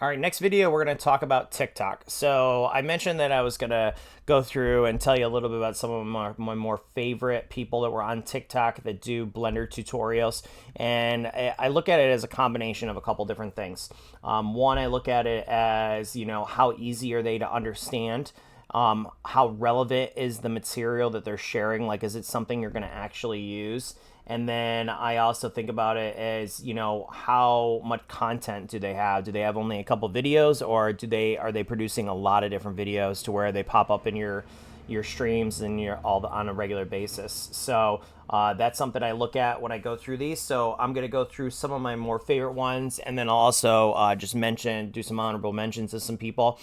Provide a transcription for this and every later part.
All right, next video, we're going to talk about TikTok. So I mentioned that I was going to go through and tell you a little bit about some of my more favorite people that were on TikTok that do Blender tutorials. And I look at it as a combination of a couple different things. One, I look at it as, how easy are they to understand? How relevant is the material that they're sharing? Like, is it something you're going to actually use? And then I also think about it as, how much content do they have? Do they have only a couple videos, or are they producing a lot of different videos to where they pop up in your streams and on a regular basis? So that's something I look at when I go through these. So I'm gonna go through some of my more favorite ones, and then I'll also just do some honorable mentions to some people.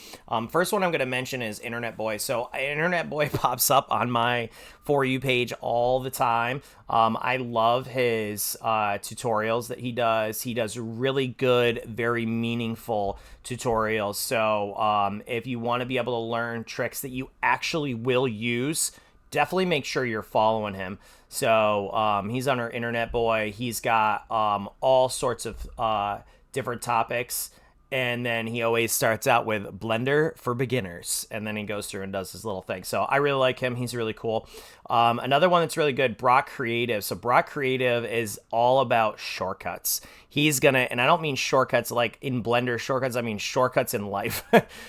First one I'm gonna mention is Internet Boy. So Internet Boy pops up on my For You page all the time. I love his tutorials that he does. He does really good, very meaningful tutorials. So if you want to be able to learn tricks that you actually will use, definitely make sure you're following him. So he's on our Internet Boy. He's got all sorts of different topics. And then he always starts out with Blender for beginners, and then he goes through and does his little thing. So I really like him. He's really cool. Another one that's really good, Brock Creative. So Brock Creative is all about shortcuts. He's gonna, and I don't mean shortcuts like in Blender shortcuts, I mean shortcuts in life.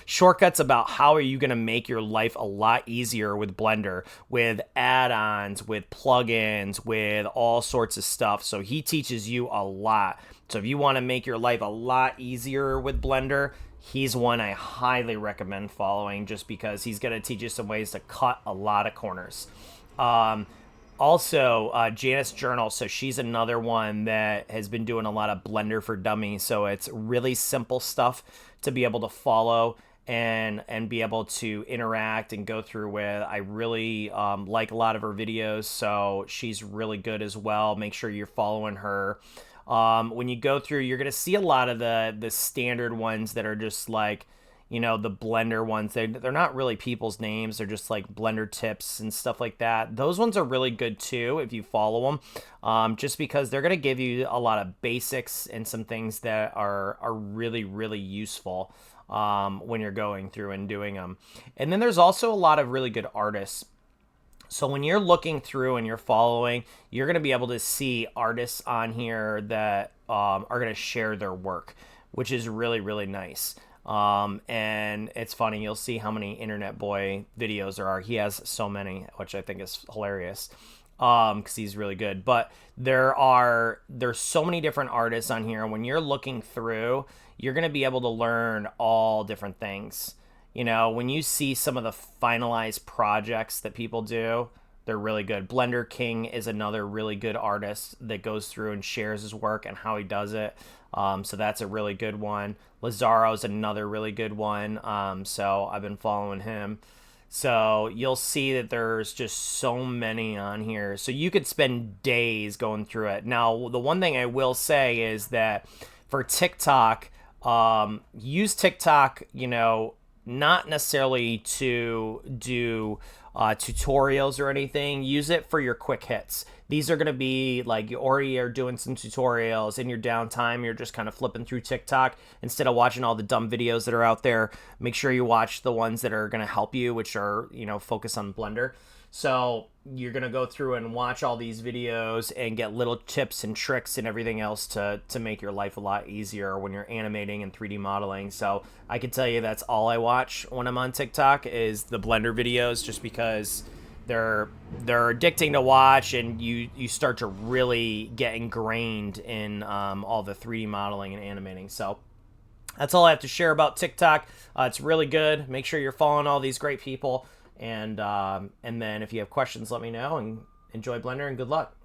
Shortcuts about how are you gonna make your life a lot easier with Blender, with add-ons, with plugins, with all sorts of stuff. So he teaches you a lot. So if you want to make your life a lot easier with Blender, he's one I highly recommend following, just because he's going to teach you some ways to cut a lot of corners. Also, Janice Journal. So she's another one that has been doing a lot of Blender for Dummies. So it's really simple stuff to be able to follow and be able to interact and go through with. I really like a lot of her videos, so she's really good as well. Make sure you're following her. When you go through, you're going to see a lot of the standard ones that are just like, the Blender ones. They're not really people's names. They're just like Blender tips and stuff like that. Those ones are really good too if you follow them, just because they're going to give you a lot of basics and some things that are really, really useful when you're going through and doing them. And then there's also a lot of really good artists. So when you're looking through and you're following, you're going to be able to see artists on here that are going to share their work, which is really, really nice. And it's funny, you'll see how many Internet Boy videos there are. He has so many, which I think is hilarious, because he's really good. But there's so many different artists on here, and when you're looking through, you're going to be able to learn all different things. When you see some of the finalized projects that people do, they're really good. Blender King is another really good artist that goes through and shares his work and how he does it. So that's a really good one. Lazaro is another really good one. So I've been following him. So you'll see that there's just so many on here. So you could spend days going through it. Now, the one thing I will say is that for TikTok, use TikTok, not necessarily to do tutorials or anything. Use it for your quick hits. These are going to be like you already are doing some tutorials in your downtime. You're just kind of flipping through TikTok instead of watching all the dumb videos that are out there. Make sure you watch the ones that are going to help you, which are, focus on Blender. So you're going to go through and watch all these videos and get little tips and tricks and everything else to make your life a lot easier when you're animating and 3D modeling. So I can tell you that's all I watch when I'm on TikTok is the Blender videos, just because they're addicting to watch, and you start to really get ingrained in all the 3D modeling and animating. So that's all I have to share about TikTok. It's really good. Make sure you're following all these great people. And then if you have questions, let me know, and enjoy Blender, and good luck.